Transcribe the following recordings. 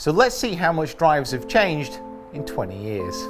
So let's see how much drives have changed in 20 years.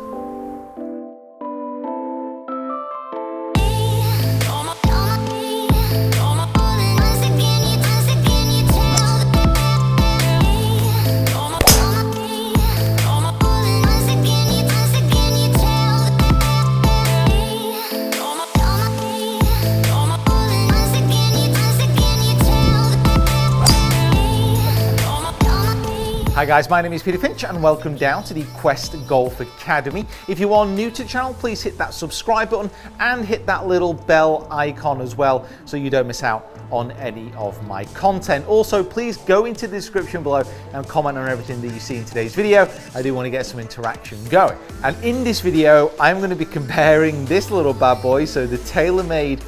Hi guys, my name is Peter Finch and welcome down to the Quest Golf Academy. If you are new to the channel, please hit that subscribe button and hit that little bell icon as well so you don't miss out on any of my content. Also, please go into the description below and comment on everything that you see in today's video. I do want to get some interaction going. And in this video, I'm going to be comparing this little bad boy, so the TaylorMade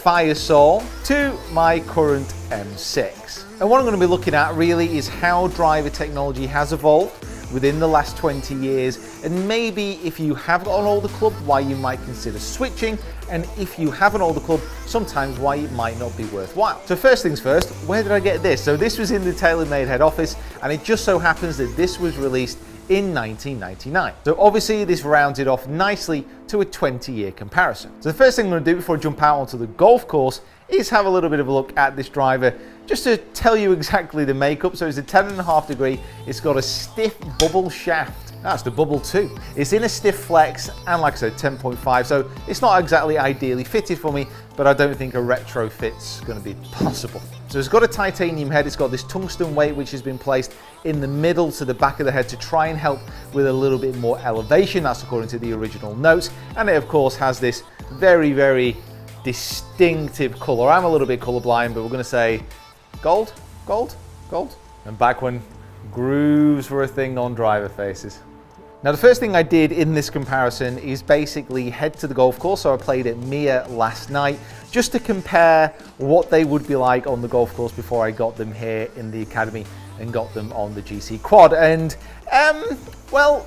Firesole, to my current M6. And what I'm going to be looking at really is how driver technology has evolved within the last 20 years, and maybe if you have got an older club, why you might consider switching, and if you have an older club, sometimes why it might not be worthwhile. So first things first, where did I get this? So this was in the TaylorMade head office, and it just so happens that this was released in 1999. So obviously this rounded off nicely to a 20-year comparison. So the first thing I'm going to do before I jump out onto the golf course is have a little bit of a look at this driver just to tell you exactly the makeup. So it's a 10.5 degree, it's got a stiff bubble shaft. That's the bubble 2. It's in a stiff flex and like I said 10.5, so it's not exactly ideally fitted for me, but I don't think a retrofit's going to be possible. So it's got a titanium head, it's got this tungsten weight which has been placed in the middle to the back of the head to try and help with a little bit more elevation. That's according to the original notes, and it of course has this very, very distinctive color. I'm a little bit colorblind, but we're going to say gold, gold, gold. And back when grooves were a thing on driver faces. Now the first thing I did in this comparison is basically head to the golf course. So I played at Mia last night just to compare what they would be like on the golf course before I got them here in the academy and got them on the GC quad. And well,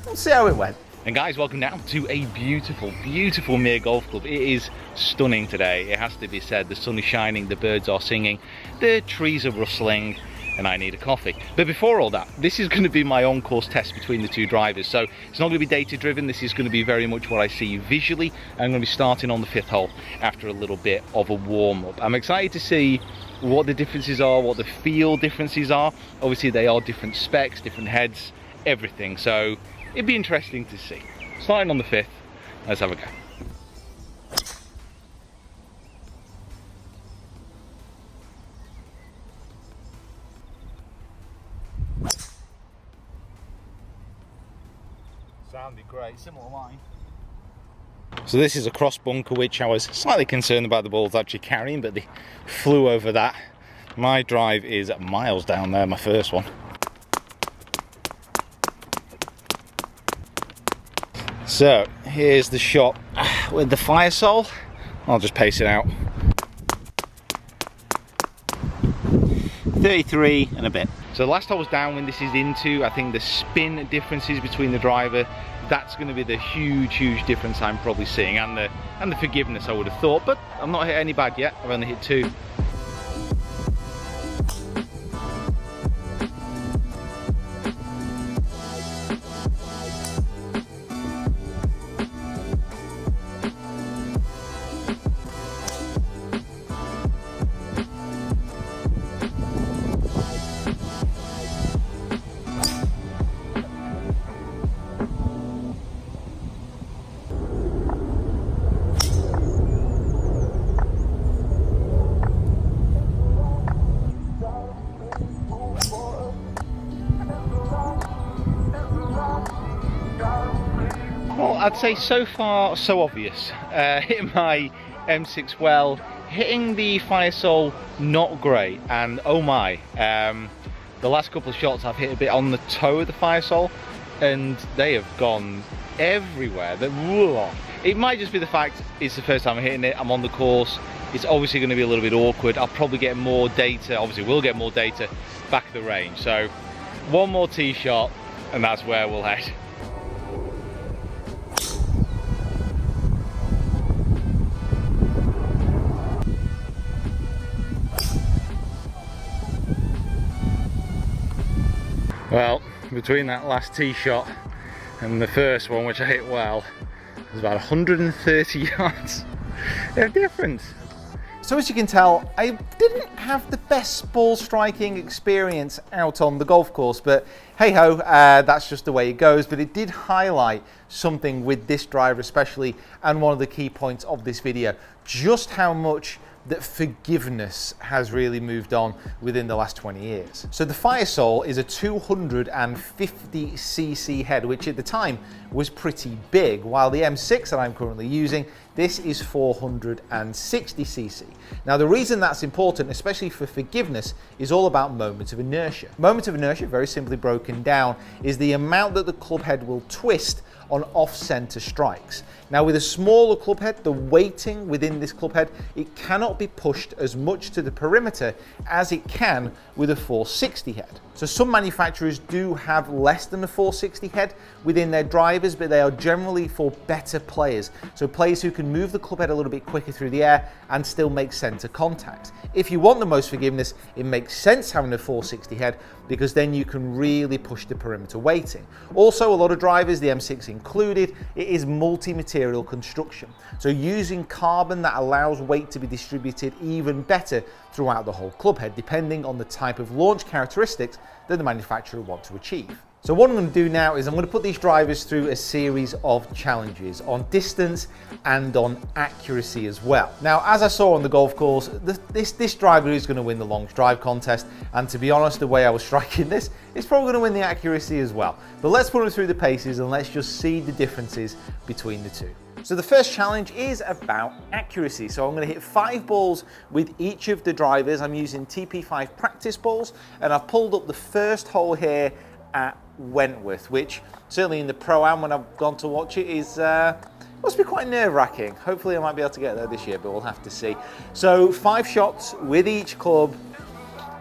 let's see how it went. And guys, welcome now to a beautiful, beautiful Mere Golf Club. It is stunning today, it has to be said. The sun is shining, the birds are singing, the trees are rustling, and I need a coffee. But before all that, this is going to be my on-course test between the two drivers. So it's not going to be data-driven, this is going to be very much what I see visually. I'm going to be starting on the 5th hole after a little bit of a warm-up. I'm excited to see what the differences are, what the feel differences are. Obviously they are different specs, different heads, everything. So it'd be interesting to see. Starting on the 5th, let's have a go. Sounded great, similar line. So this is a cross bunker, which I was slightly concerned about the balls actually carrying, but they flew over that. My drive is miles down there, my first one. So here's the shot with the Firesole. I'll just pace it out. 33 and a bit. So the last hole was downwind, this is into, I think the spin differences between the driver, that's going to be the huge difference I'm probably seeing, and the forgiveness I would have thought, but I've not hit any bad yet, I've only hit 2. Well, I'd say so far so obvious. Hitting my M6 well, hitting the Firesole not great, and oh my, the last couple of shots I've hit a bit on the toe of the Firesole and they have gone everywhere. It might just be the fact it's the first time I'm hitting it, I'm on the course, it's obviously going to be a little bit awkward. I'll probably get more data, obviously we'll get more data back at the range. So one more tee shot and that's where we'll head. Well, between that last tee shot and the first one, which I hit well, there's about 130 yards of difference. So as you can tell, I didn't have the best ball striking experience out on the golf course, but hey ho, that's just the way it goes. But it did highlight something with this driver especially, and one of the key points of this video, just how much that forgiveness has really moved on within the last 20 years. So the Firesole is a 250cc head, which at the time was pretty big, while the M6 that I'm currently using, this is 460cc. Now the reason that's important, especially for forgiveness, is all about moment of inertia. Moment of inertia, very simply broken down, is the amount that the club head will twist on off-center strikes. Now with a smaller club head, the weighting within this club head, it cannot be pushed as much to the perimeter as it can with a 460 head. So some manufacturers do have less than a 460 head within their drivers, but they are generally for better players. So players who can move the club head a little bit quicker through the air and still make center contact. If you want the most forgiveness, it makes sense having a 460 head, because then you can really push the perimeter weighting. Also, a lot of drivers, the M6 included, it is multi-material construction. So using carbon that allows weight to be distributed even better throughout the whole club head, depending on the type of launch characteristics that the manufacturer wants to achieve. So what I'm going to do now is I'm going to put these drivers through a series of challenges on distance and on accuracy as well. Now, as I saw on the golf course, this driver is going to win the long drive contest, and to be honest, the way I was striking this, it's probably going to win the accuracy as well. But let's put them through the paces and let's just see the differences between the two. So the first challenge is about accuracy. So I'm going to hit 5 balls with each of the drivers. I'm using TP5 practice balls, and I've pulled up the first hole here at Wentworth, which certainly in the Pro-Am when I've gone to watch it is must be quite nerve-wracking. Hopefully I might be able to get there this year, but we'll have to see. So 5 shots with each club.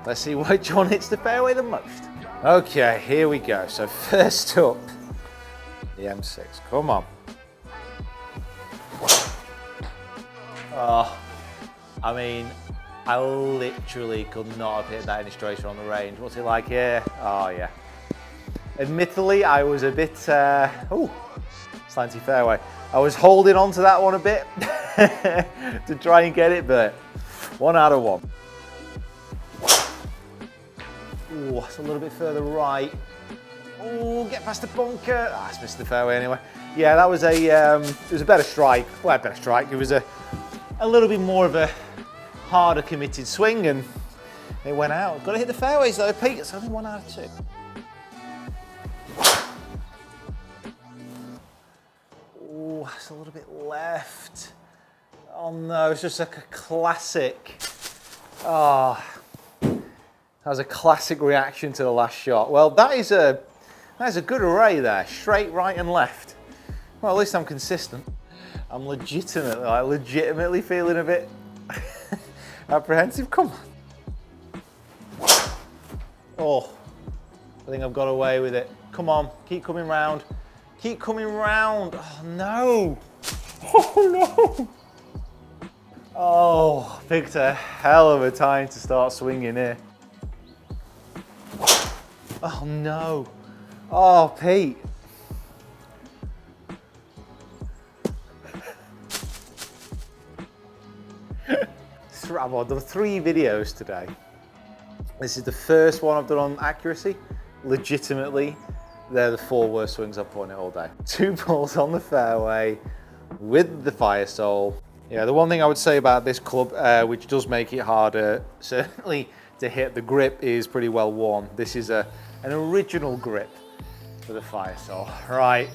Let's see which one hits the fairway the most. Okay, here we go. So first up, the M6. Come on. Oh, I mean, I literally could not have hit that any straighter on the range. What's it like here? Oh yeah. Admittedly, I was a bit, slanty fairway. I was holding on to that one a bit to try and get it, but 1 out of 1. Ooh, it's a little bit further right. Ooh, get past the bunker. Ah, it's missed the fairway anyway. Yeah, that was a, it was a better strike. Well, a better strike. It was a little bit more of a harder committed swing, and it went out. Got to hit the fairways though, Pete. It's only 1 out of 2. Oh, it's a little bit left. Oh no, it's just like a classic. Oh, that was a classic reaction to the last shot. Well, that is a good array there, straight, right and left. Well, at least I'm consistent. I'm legitimately feeling a bit apprehensive. Come on. Oh, I think I've got away with it. Come on, keep coming round. Keep coming round. Oh no. Oh no. Oh, picked a hell of a time to start swinging here. Oh no. Oh, Pete. I've done 3 videos today. This is the first one I've done on accuracy. Legitimately, they're the 4 worst swings I've put on it all day. 2 balls on the fairway with the Firesole. Yeah, the one thing I would say about this club, which does make it harder, certainly to hit, the grip is pretty well worn. This is an original grip for the Firesole. Right.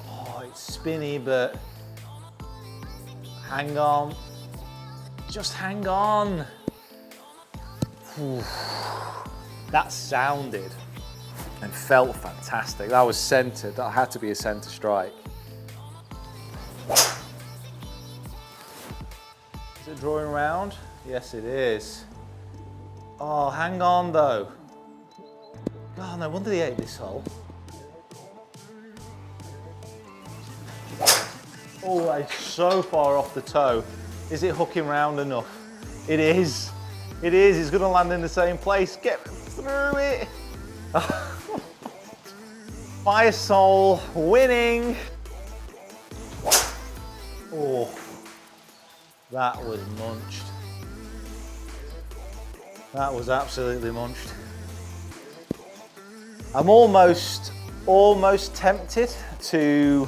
Oh, it's spinny, but hang on. Just hang on. Whew. That sounded and felt fantastic. That was centered. That had to be a center strike. Is it drawing round? Yes, it is. Oh, hang on though. Oh, no wonder they ate this hole. Oh, it's so far off the toe. Is it hooking round enough? It is. It is, it's gonna land in the same place. Get through it. Firesole winning. Oh, that was munched. That was absolutely munched. I'm almost tempted to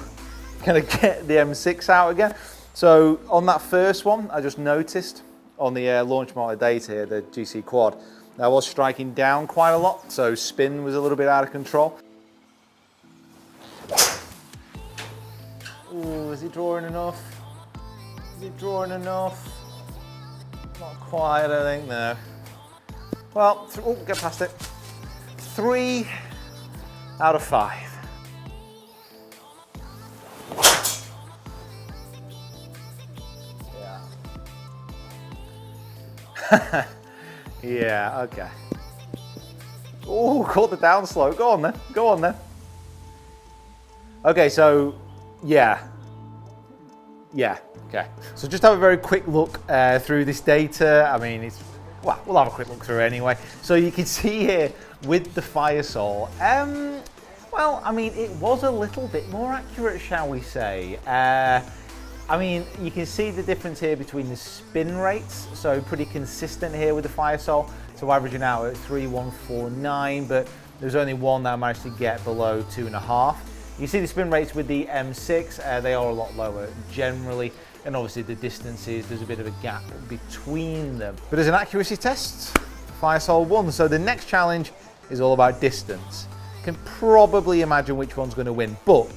kind of get the M6 out again. So on that first one, I just noticed on the launch monitor data here, the GC Quad, I was striking down quite a lot, so spin was a little bit out of control. Ooh, is he drawing enough? Is he drawing enough? Not quite, I don't think, no. Well, get past it. 3 out of 5. Yeah. Yeah, okay. Oh, caught the down slow. Go on then. Go on then. Okay, so yeah. Okay. So just have a very quick look through this data. I mean, well, we'll have a quick look through anyway. So you can see here with the Firesole, well, I mean, it was a little bit more accurate, shall we say. I mean, you can see the difference here between the spin rates. So pretty consistent here with the Firesole. So averaging out at 3,149, but there's only one that I managed to get below 2.5. You see the spin rates with the M6, they are a lot lower generally, and obviously the distances, there's a bit of a gap between them. But as an accuracy test, Firesole won. So the next challenge is all about distance. You can probably imagine which one's going to win, but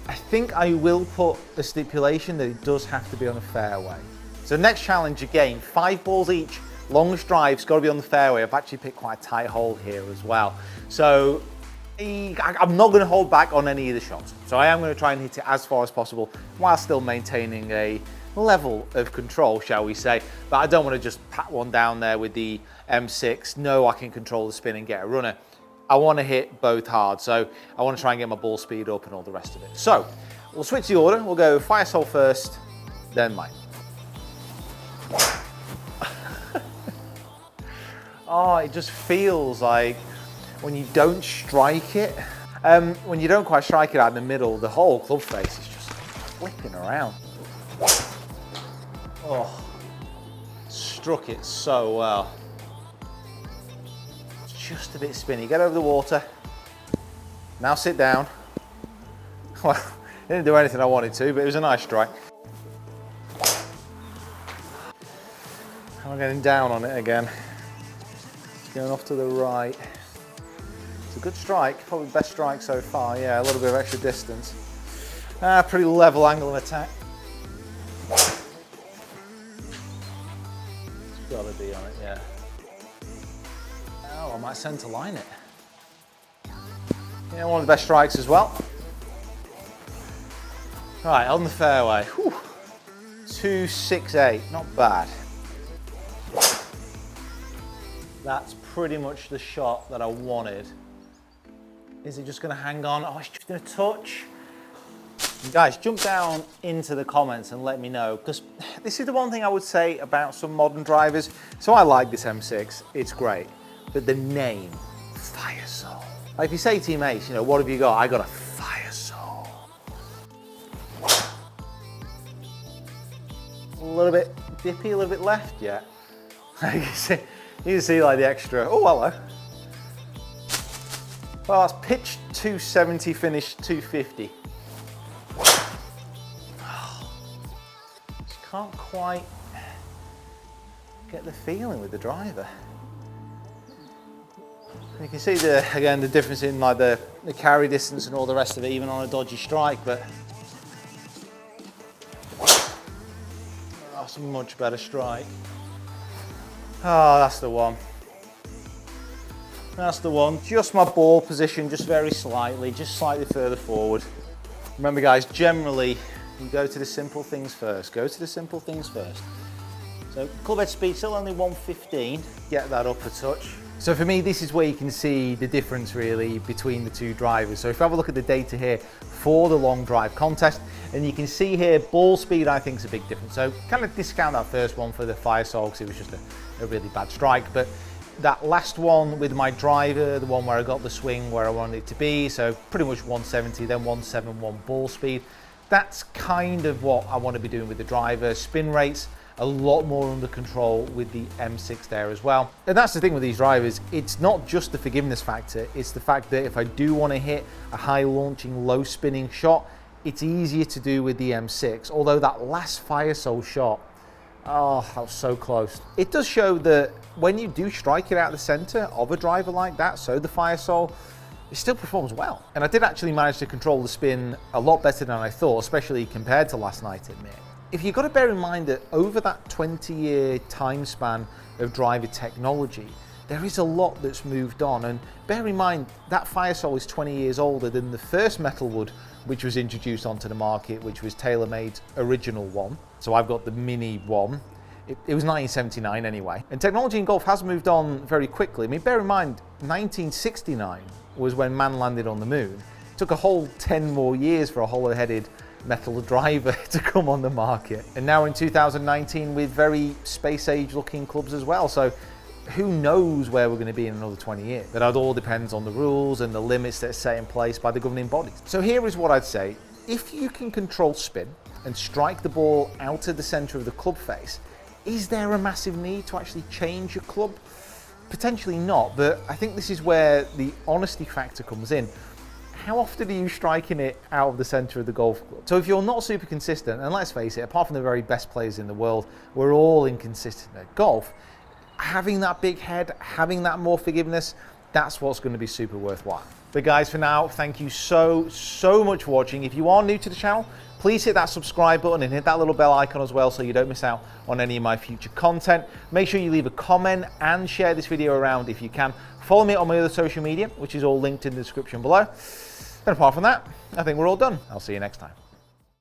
I think I will put a stipulation that it does have to be on a fairway. So next challenge again, 5 balls each, longest drive's got to be on the fairway. I've actually picked quite a tight hole here as well. So I'm not going to hold back on any of the shots. So I am going to try and hit it as far as possible while still maintaining a level of control, shall we say. But I don't want to just pat one down there with the M6. No, I can control the spin and get a runner. I want to hit both hard. So I want to try and get my ball speed up and all the rest of it. So we'll switch the order. We'll go Firesole first, then mine. Oh, it just feels like when you don't strike it, when you don't quite strike it out in the middle, the whole club face is just flipping around. Oh, struck it so well. It's just a bit spinny. Get over the water. Now sit down. Well, it didn't do anything I wanted to, but it was a nice strike. I'm getting down on it again. It's going off to the right. It's a good strike, probably the best strike so far. Yeah, a little bit of extra distance. Pretty level angle of attack. It's got to be on it, yeah. Oh, I might centre line it. Yeah, one of the best strikes as well. Right, on the fairway. Whew. 268, not bad. That's pretty much the shot that I wanted. Is it just going to hang on? Oh, it's just going to touch. And guys, jump down into the comments and let me know, because this is the one thing I would say about some modern drivers. So I like this M6, it's great, but the name, Firesole. Like if you say to your mates, you know, what have you got? I got a Firesole. A little bit dippy, a little bit left, yeah. You can see like the extra, oh hello. Well, that's pitch 270, finish 250. Just can't quite get the feeling with the driver. You can see again the difference in like the carry distance and all the rest of it, even on a dodgy strike, but that's a much better strike. Oh, that's the one. That's the one. Just my ball position, just very slightly, just slightly further forward. Remember guys, generally you go to the simple things first. Go to the simple things first. So club head speed still only 115. Get that up a touch. So for me, this is where you can see the difference really between the two drivers. So if you have a look at the data here for the long drive contest, and you can see here ball speed I think is a big difference. So kind of discount that first one for the Firesole because it was just a really bad strike, but that last one with my driver, the one where I got the swing where I wanted it to be, so pretty much 170, then 171 ball speed. That's kind of what I want to be doing with the driver. Spin rates a lot more under control with the M6 there as well. And that's the thing with these drivers, it's not just the forgiveness factor, it's the fact that if I do want to hit a high launching, low spinning shot, it's easier to do with the M6, although that last Firesole shot, oh, that was so close. It does show that when you do strike it out of the center of a driver like that, so the Firesole, it still performs well. And I did actually manage to control the spin a lot better than I thought, especially compared to last night at Mir. If you've got to bear in mind that over that 20-year time span of driver technology, there is a lot that's moved on. And bear in mind, that Firesole is 20 years older than the first metal wood which was introduced onto the market, which was TaylorMade's original one. So I've got the mini one. It was 1979 anyway. And technology in golf has moved on very quickly. I mean, bear in mind, 1969 was when man landed on the moon. It took a whole 10 more years for a hollow-headed metal driver to come on the market. And now in 2019 with very space-age looking clubs as well. So who knows where we're going to be in another 20 years. But it all depends on the rules and the limits that are set in place by the governing bodies. So here is what I'd say. If you can control spin and strike the ball out of the center of the club face, is there a massive need to actually change your club? Potentially not, but I think this is where the honesty factor comes in. How often are you striking it out of the center of the golf club? So if you're not super consistent, and let's face it, apart from the very best players in the world, we're all inconsistent at golf, having that big head, having that more forgiveness, that's what's going to be super worthwhile. But guys, for now, thank you so much for watching. If you are new to the channel, please hit that subscribe button and hit that little bell icon as well so you don't miss out on any of my future content. Make sure you leave a comment and share this video around if you can. Follow me on my other social media, which is all linked in the description below. And apart from that, I think we're all done. I'll see you next time.